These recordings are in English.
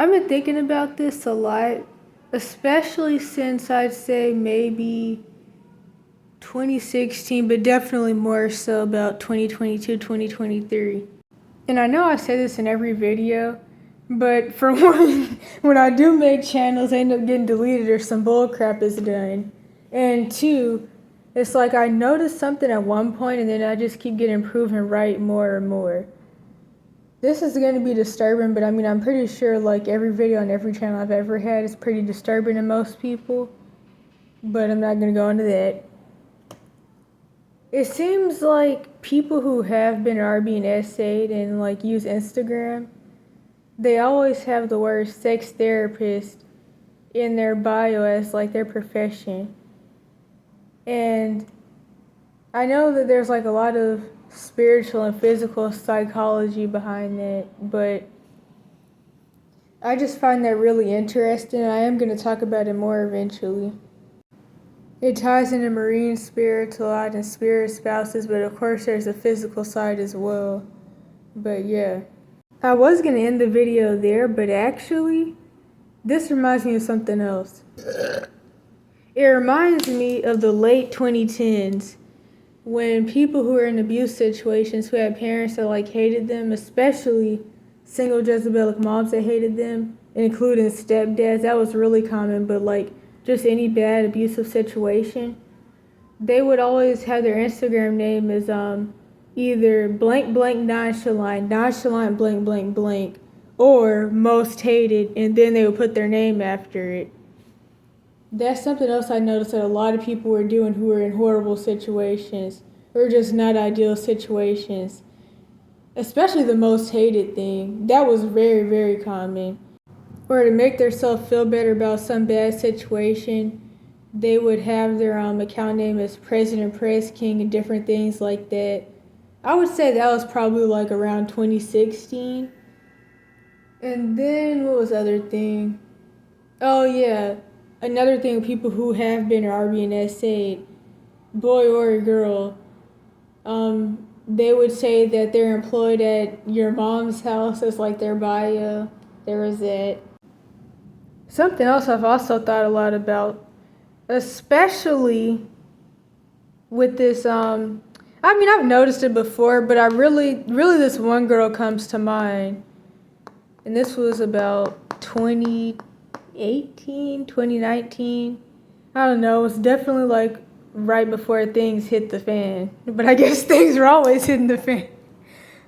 I've been thinking about this a lot, especially since I'd say maybe 2016, but definitely more so about 2022, 2023. And I know I say this in every video, but for one, when I do make channels, they end up getting deleted or some bullcrap is done. And two, it's like I noticed something at one point and then I just keep getting proven right more and more. This is going to be disturbing, but I mean, I'm pretty sure like every video on every channel I've ever had is pretty disturbing to most people, but I'm not going to go into that. It seems like people who have been or are being essayed and like use Instagram, they always have the word sex therapist in their bio as like their profession. And I know that there's like a lot of spiritual and physical psychology behind that, but I just find that really interesting. I am going to talk about it more eventually. It ties into marine spirits a lot and spirit spouses, but of course there's a physical side as well. But yeah. I was going to end the video there, but actually, this reminds me of something else. It reminds me of the late 2010s when people who were in abuse situations who had parents that like hated them, especially single Jezebelic moms that hated them, including stepdads, that was really common, but like just any bad abusive situation, they would always have their Instagram name as either blank blank nonchalant blank blank blank, or most hated, and then they would put their name after it. That's something else I noticed that a lot of people were doing who were in horrible situations or just not ideal situations. Especially the most hated thing. That was very, very common. Or to make themselves feel better about some bad situation, they would have their account name as President Press King and different things like that. I would say that was probably like around 2016. And then what was the other thing? Oh yeah, another thing, people who have been or are being essayed, boy or girl, they would say that they're employed at your mom's house as like their bio. There was that. Something else I've also thought a lot about, especially with this, I mean, I've noticed it before, but I really this one girl comes to mind. And this was about 2018, 2019. I don't know, it was definitely like right before things hit the fan. But I guess things were always hitting the fan.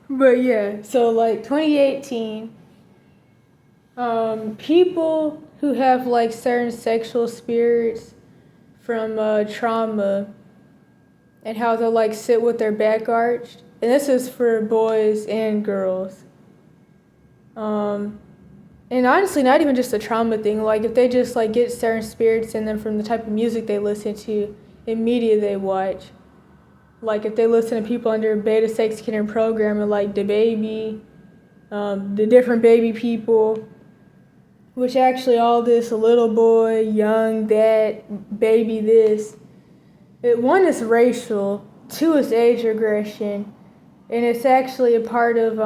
But yeah, so like 2018, people who have like certain sexual spirits from trauma and how they'll like sit with their back arched. And this is for boys and girls. And honestly, not even just a trauma thing. Like if they just like get certain spirits in them from the type of music they listen to and media they watch. Like if they listen to people under Beta Sex Kitten programming like DaBaby, the different baby people, which actually all this little boy, young, that, baby this. One is racial, two is age regression, and it's actually a part of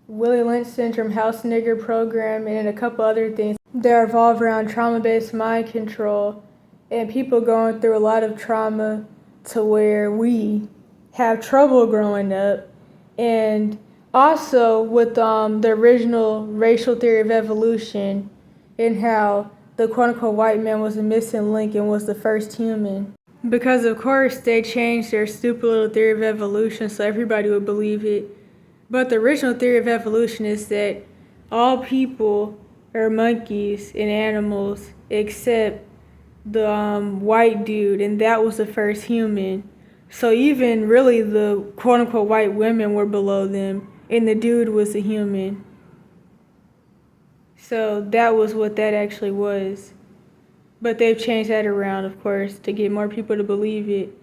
Willie Lynch Syndrome House Nigger program and a couple other things that revolve around trauma-based mind control and people going through a lot of trauma to where we have trouble growing up. And also with the original racial theory of evolution and how the quote-unquote white man was a missing link and was the first human. Because of course they changed their stupid little theory of evolution so everybody would believe it. But the original theory of evolution is that all people are monkeys and animals except the white dude, and that was the first human. So even really the quote-unquote white women were below them, and the dude was a human. So that was what that actually was. But they've changed that around, of course, to get more people to believe it.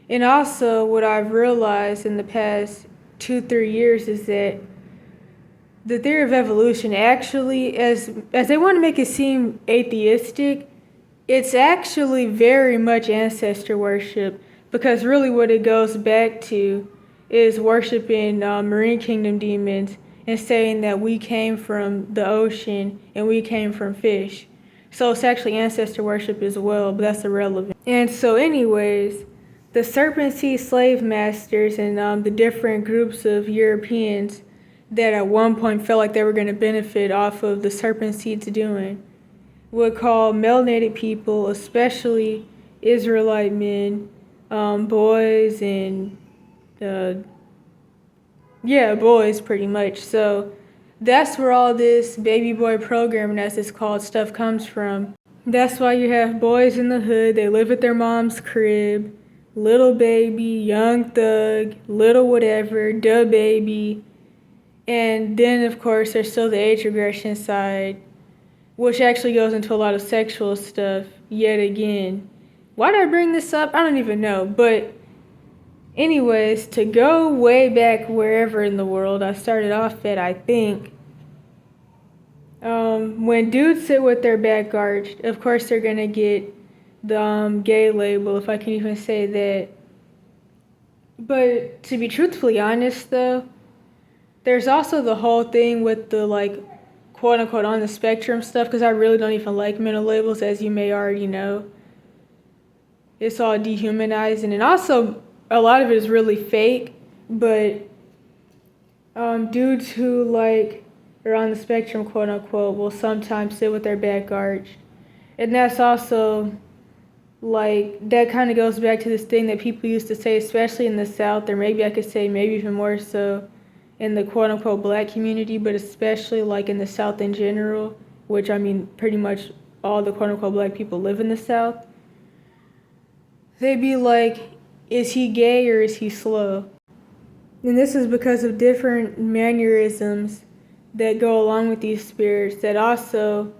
And also what I've realized in the past 2-3 years is that the theory of evolution actually, as they want to make it seem atheistic, it's actually very much ancestor worship, because really what it goes back to is worshiping Marine Kingdom demons and saying that we came from the ocean and we came from fish. So it's actually ancestor worship as well, but that's irrelevant. And so anyways, the serpent seed slave masters and the different groups of Europeans that at one point felt like they were going to benefit off of the serpent seeds doing would call melanated people, especially Israelite men, boys and boys pretty much. So that's where all this baby boy programming, as it's called, stuff comes from. That's why you have boys in the hood, they live at their mom's crib, little baby, young thug, little whatever, da baby. And then of course there's still the age regression side, which actually goes into a lot of sexual stuff yet again. Why did I bring this up? I don't even know. But anyways, to go way back wherever in the world I started off at, I think, when dudes sit with their back arched, of course they're going to get the gay label, if I can even say that. But to be truthfully honest though, there's also the whole thing with the like quote unquote on the spectrum stuff, because I really don't even like mental labels, as you may already know. It's all dehumanizing, and also a lot of it is really fake, but dudes who like are on the spectrum quote unquote will sometimes sit with their back arched. And that's also like, that kind of goes back to this thing that people used to say, especially in the South, or maybe I could say maybe even more so in the quote unquote black community, but especially like in the South in general, which I mean pretty much all the quote unquote black people live in the South. They'd be like, is he gay or is he slow? And this is because of different mannerisms that go along with these spirits that also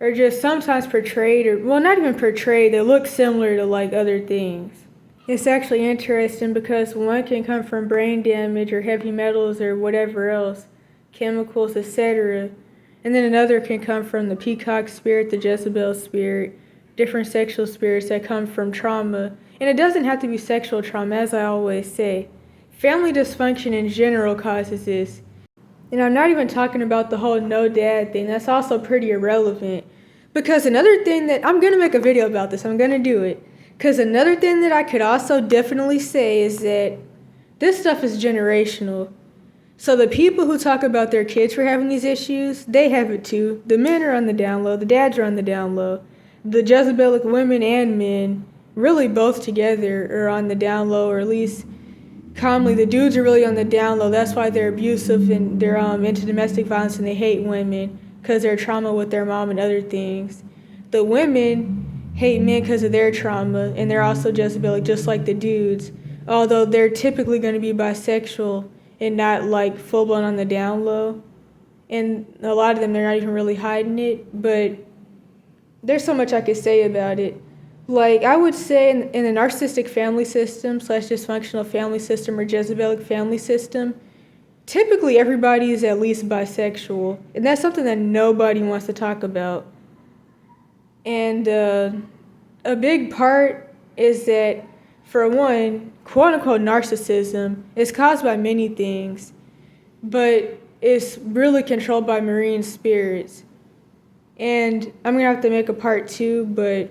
are just sometimes portrayed, or well, not even portrayed, they look similar to like other things. It's actually interesting because one can come from brain damage or heavy metals or whatever else, chemicals, etc. And then another can come from the peacock spirit, the Jezebel spirit, different sexual spirits that come from trauma. And it doesn't have to be sexual trauma, as I always say. Family dysfunction in general causes this. And I'm not even talking about the whole no dad thing. That's also pretty irrelevant. Because another thing that, I'm going to make a video about this. I'm going to do it. Because another thing that I could also definitely say is that this stuff is generational. So the people who talk about their kids for having these issues, they have it too. The men are on the down low. The dads are on the down low. The Jezebelic women and men, really both together, are on the down low, or at least commonly the dudes are really on the down low. That's why they're abusive and they're into domestic violence and they hate women because their trauma with their mom and other things. The women hate men because of their trauma, and they're also Jezebelic just like the dudes, although they're typically going to be bisexual and not like full blown on the down low. And a lot of them, they're not even really hiding it, but there's so much I could say about it. Like, I would say in a narcissistic family system / dysfunctional family system or Jezebelic family system, typically everybody is at least bisexual. And that's something that nobody wants to talk about. And a big part is that, for one, quote-unquote narcissism is caused by many things, but it's really controlled by marine spirits. And I'm going to have to make a part 2, but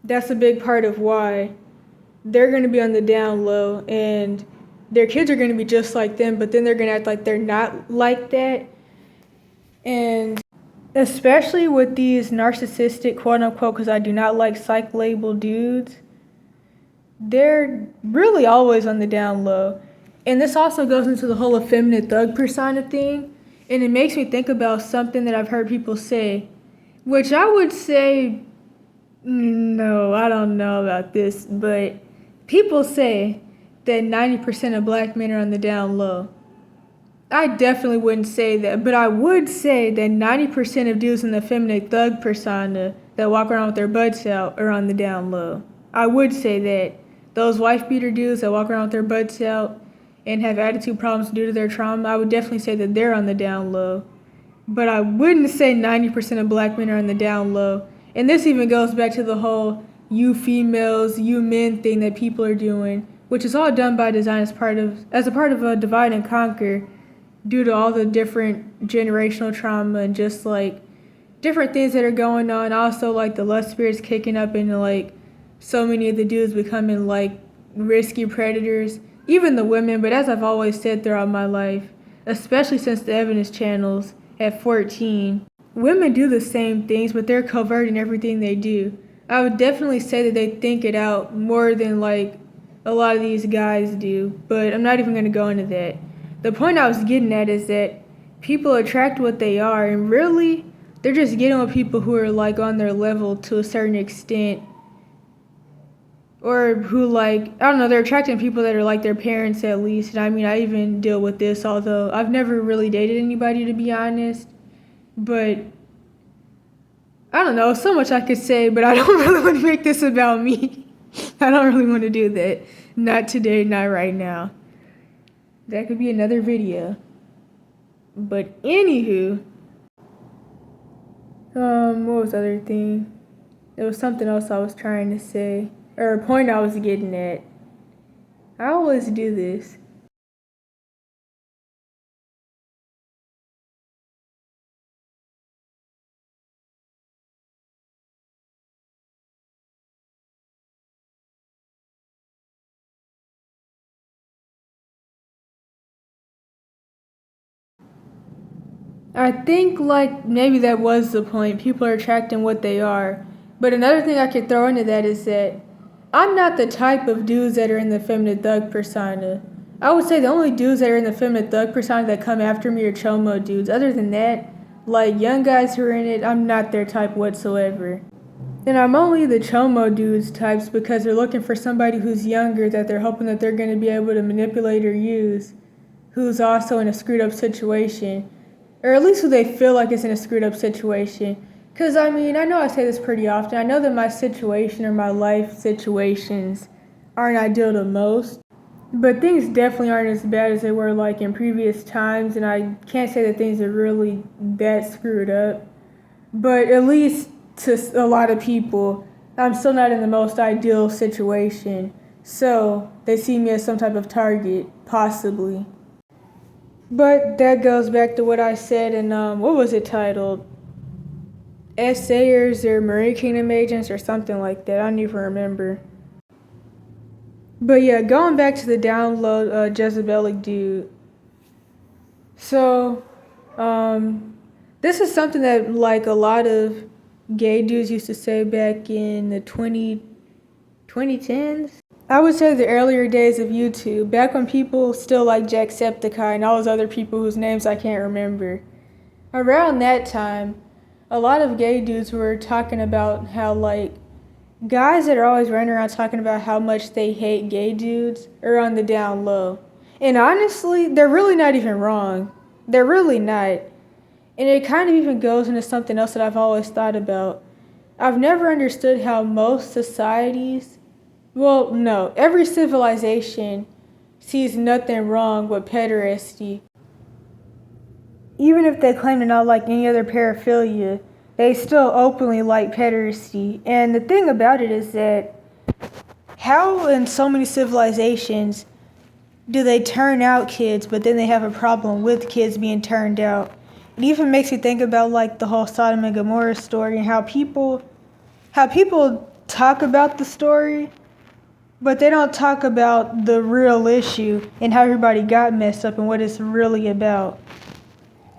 that's a big part of why they're going to be on the down low, and their kids are going to be just like them, but then they're going to act like they're not like that. And especially with these narcissistic, quote-unquote, because I do not like psych-labeled dudes, they're really always on the down low. And this also goes into the whole effeminate thug persona thing, and it makes me think about something that I've heard people say, which I would say, no, I don't know about this, but people say that 90% of black men are on the down low. I definitely wouldn't say that, but I would say that 90% of dudes in the effeminate thug persona that walk around with their butts out are on the down low. I would say that. Those wife beater dudes that walk around with their butts out and have attitude problems due to their trauma, I would definitely say that they're on the down low. But I wouldn't say 90% of black men are on the down low. And this even goes back to the whole you females, you men thing that people are doing, which is all done by design as a part of a divide and conquer. due to all the different generational trauma and just like different things that are going on. Also, like the lust spirits kicking up and like so many of the dudes becoming like risky predators, even the women. But as I've always said throughout my life, especially since the evidence channels at 14, women do the same things, but they're covert in everything they do. I would definitely say that they think it out more than like a lot of these guys do, but I'm not even going to go into that. The point I was getting at is that people attract what they are, and really, they're just getting with people who are like on their level to a certain extent, or who like, I don't know, they're attracting people that are like their parents at least. And I mean, I even deal with this, although I've never really dated anybody, to be honest. But I don't know, so much I could say, but I don't really want to make this about me. I don't really want to do that. Not today, not right now. That could be another video. But anywho, what was the other thing? There was something else I was trying to say, or a point I was getting at. I always do this. I think like maybe that was the point. People are attracting what they are. But another thing I could throw into that is that I'm not the type of dudes that are in the feminine thug persona. I would say the only dudes that are in the feminine thug persona that come after me are chomo dudes. Other than that, like young guys who are in it, I'm not their type whatsoever. And I'm only the chomo dudes types because they're looking for somebody who's younger that they're hoping that they're going to be able to manipulate or use, who's also in a screwed up situation. Or at least who they feel like is in a screwed up situation. Because, I mean, I know I say this pretty often. I know that my situation or my life situations aren't ideal to most. But things definitely aren't as bad as they were, like, in previous times. And I can't say that things are really that screwed up. But at least to a lot of people, I'm still not in the most ideal situation. So they see me as some type of target, possibly. But that goes back to what I said in, what was it titled? Essayers or Marie Kingdom Agents or something like that. I don't even remember. But yeah, going back to the download Jezebelic dude. So, this is something that like a lot of gay dudes used to say back in the 2010s. I would say the earlier days of YouTube, back when people still like Jacksepticeye and all those other people whose names I can't remember. Around that time, a lot of gay dudes were talking about how like guys that are always running around talking about how much they hate gay dudes are on the down low. And honestly, they're really not even wrong. They're really not. And it kind of even goes into something else that I've always thought about. I've never understood how most societies, well, no, every civilization sees nothing wrong with pederasty. Even if they claim to not like any other paraphilia, they still openly like pederasty. And the thing about it is that how in so many civilizations do they turn out kids, but then they have a problem with kids being turned out? It even makes me think about like the whole Sodom and Gomorrah story and how people talk about the story, but they don't talk about the real issue and how everybody got messed up and what it's really about.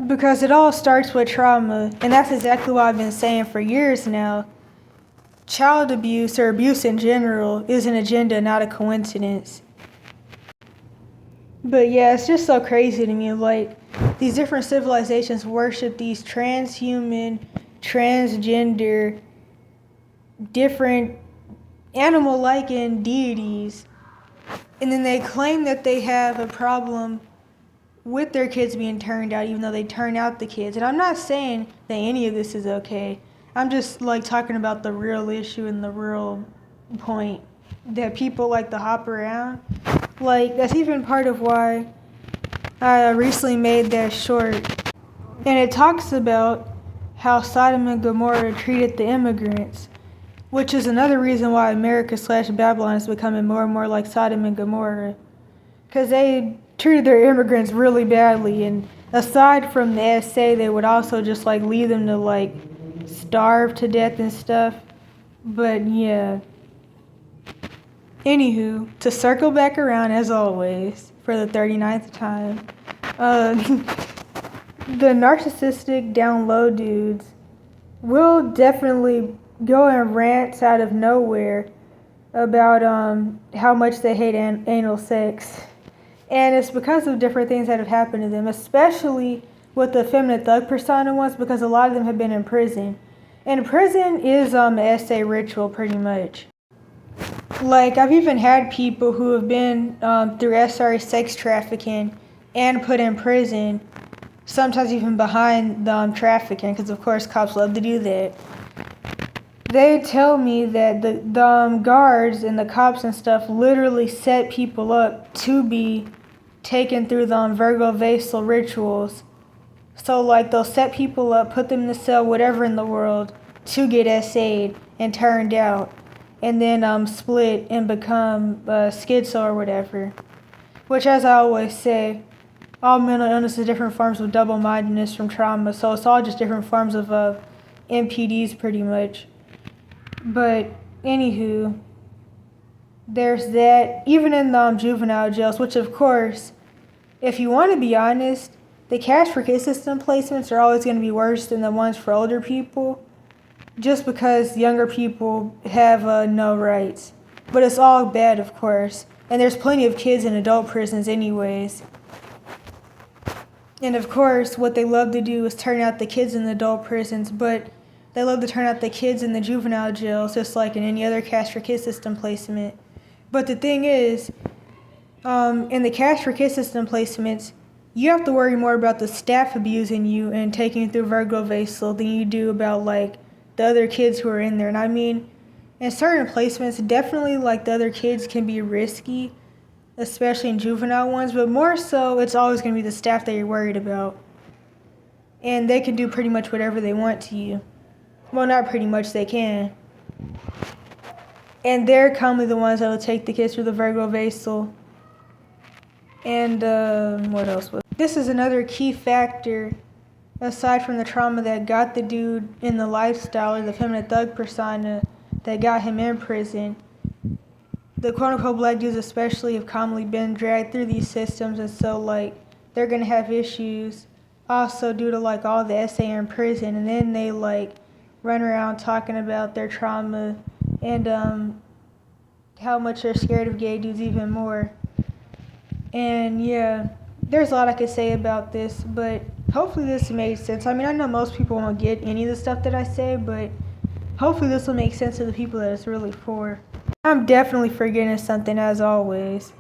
Because it all starts with trauma, and that's exactly what I've been saying for years now. Child abuse, or abuse in general, is an agenda, not a coincidence. But yeah, it's just so crazy to me. Like, these different civilizations worship these transhuman, transgender, different animal-like deities, and then they claim that they have a problem with their kids being turned out, even though they turn out the kids. And I'm not saying that any of this is okay. I'm just like talking about the real issue and the real point that people like to hop around. Like, that's even part of why I recently made that short. And it talks about how Sodom and Gomorrah treated the immigrants, which is another reason why America/Babylon is becoming more and more like Sodom and Gomorrah. Because they treated their immigrants really badly, and aside from the essay, they would also just like leave them to like starve to death and stuff. But yeah. Anywho, to circle back around as always for the 39th time, the narcissistic down low dudes will definitely go in rants out of nowhere about how much they hate anal sex. And it's because of different things that have happened to them, especially with the feminine thug persona ones, because a lot of them have been in prison. And prison is SA ritual pretty much. Like, I've even had people who have been through SRA sex trafficking and put in prison, sometimes even behind the trafficking, because of course cops love to do that. They tell me that the guards and the cops and stuff literally set people up to be taken through the Virgo Vasal rituals. So, like, they'll set people up, put them in the cell, whatever in the world, to get SA'd and turned out, and then split and become schizo or whatever. Which, as I always say, all mental illness is different forms of double-mindedness from trauma, so it's all just different forms of MPDs pretty much. But, anywho, there's that. Even in the juvenile jails, which of course, if you want to be honest, the cash for kid system placements are always going to be worse than the ones for older people, just because younger people have no rights. But it's all bad, of course, and there's plenty of kids in adult prisons anyways. And of course, what they love to do is turn out the kids in the adult prisons, but they love to turn out the kids in the juvenile jails, just like in any other cash for kid system placement. But the thing is, in the cash for kid system placements, you have to worry more about the staff abusing you and taking you through Virgo Vasal than you do about, like, the other kids who are in there. And I mean, in certain placements, definitely, like, the other kids can be risky, especially in juvenile ones, but more so, it's always going to be the staff that you're worried about. And they can do pretty much whatever they want to you. Well, not pretty much, they can. And they're commonly the ones that will take the kids through the Virgo Vasal. And, what else? This is another key factor, aside from the trauma that got the dude in the lifestyle or the feminine thug persona that got him in prison. The quote-unquote black dudes especially have commonly been dragged through these systems, and so, like, they're going to have issues also due to, like, all the SA in prison, and then they, like, run around talking about their trauma and how much they're scared of gay dudes even more. And yeah, there's a lot I could say about this, but hopefully this made sense. I mean, I know most people won't get any of the stuff that I say, but hopefully this will make sense to the people that it's really for. I'm definitely forgetting something as always.